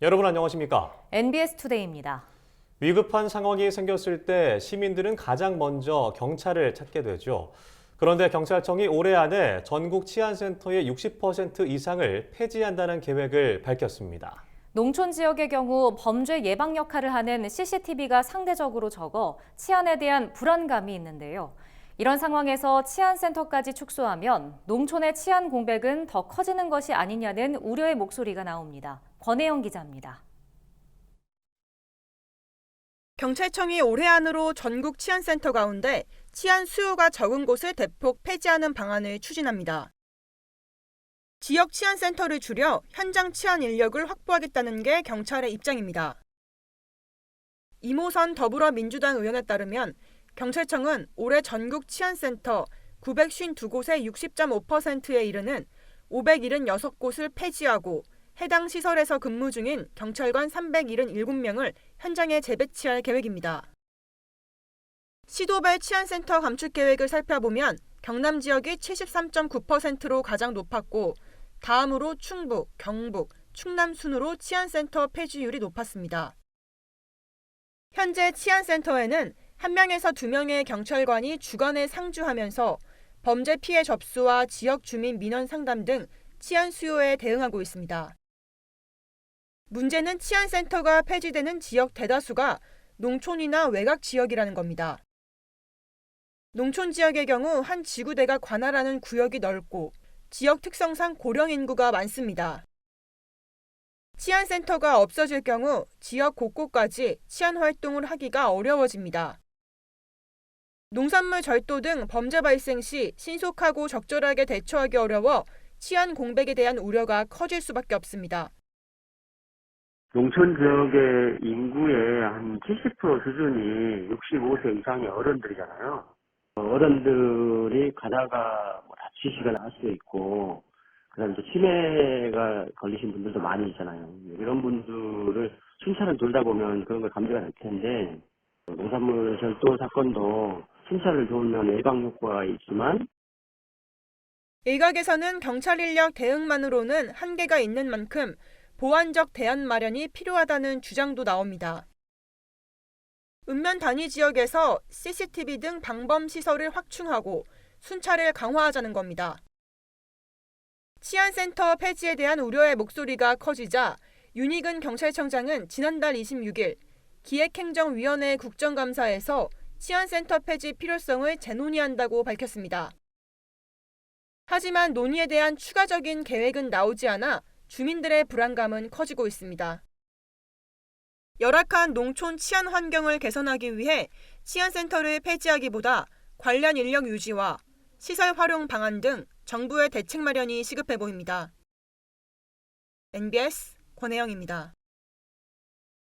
여러분 안녕하십니까? NBS 투데이입니다. 위급한 상황이 생겼을 때 시민들은 가장 먼저 경찰을 찾게 되죠. 그런데 경찰청이 올해 안에 전국 치안센터의 60% 이상을 폐지한다는 계획을 밝혔습니다. 농촌 지역의 경우 범죄 예방 역할을 하는 CCTV가 상대적으로 적어 치안에 대한 불안감이 있는데요. 이런 상황에서 치안센터까지 축소하면 농촌의 치안 공백은 더 커지는 것이 아니냐는 우려의 목소리가 나옵니다. 권혜영 기자입니다. 경찰청이 올해 안으로 전국 치안센터 가운데 치안 수요가 적은 곳을 대폭 폐지하는 방안을 추진합니다. 지역 치안센터를 줄여 현장 치안 인력을 확보하겠다는 게 경찰의 입장입니다. 이모선 더불어민주당 의원에 따르면 경찰청은 올해 전국 치안센터 952곳의 60.5%에 이르는 576곳을 폐지하고 해당 시설에서 근무 중인 경찰관 377명을 현장에 재배치할 계획입니다. 시도별 치안센터 감축 계획을 살펴보면 경남 지역이 73.9%로 가장 높았고 다음으로 충북, 경북, 충남 순으로 치안센터 폐지율이 높았습니다. 현재 치안센터에는 1명에서 2명의 경찰관이 주간에 상주하면서 범죄 피해 접수와 지역 주민 민원 상담 등 치안 수요에 대응하고 있습니다. 문제는 치안센터가 폐지되는 지역 대다수가 농촌이나 외곽 지역이라는 겁니다. 농촌 지역의 경우 한 지구대가 관할하는 구역이 넓고 지역 특성상 고령 인구가 많습니다. 치안센터가 없어질 경우 지역 곳곳까지 치안 활동을 하기가 어려워집니다. 농산물 절도 등 범죄 발생 시 신속하고 적절하게 대처하기 어려워 치안 공백에 대한 우려가 커질 수밖에 없습니다. 농촌 지역의 인구의 한 70% 수준이 65세 이상의 어른들이잖아요. 어른들이 가다가 다치시거나 할 수 있고, 그다음에 또 치매가 걸리신 분들도 많이 있잖아요. 이런 분들을 순찰을 돌다 보면 그런 걸 감지가 될 텐데, 농산물 절도 사건도 순찰을 돌면 예방 효과가 있지만, 일각에서는 경찰 인력 대응만으로는 한계가 있는 만큼 보완적 대안 마련이 필요하다는 주장도 나옵니다. 읍면 단위 지역에서 CCTV 등 방범 시설을 확충하고 순찰을 강화하자는 겁니다. 치안센터 폐지에 대한 우려의 목소리가 커지자 윤희근 경찰청장은 지난달 26일 기획행정위원회 국정감사에서 치안센터 폐지 필요성을 재논의한다고 밝혔습니다. 하지만 논의에 대한 추가적인 계획은 나오지 않아 주민들의 불안감은 커지고 있습니다. 열악한 농촌 치안 환경을 개선하기 위해 치안센터를 폐지하기보다 관련 인력 유지와 시설 활용 방안 등 정부의 대책 마련이 시급해 보입니다. NBS 권혜영입니다.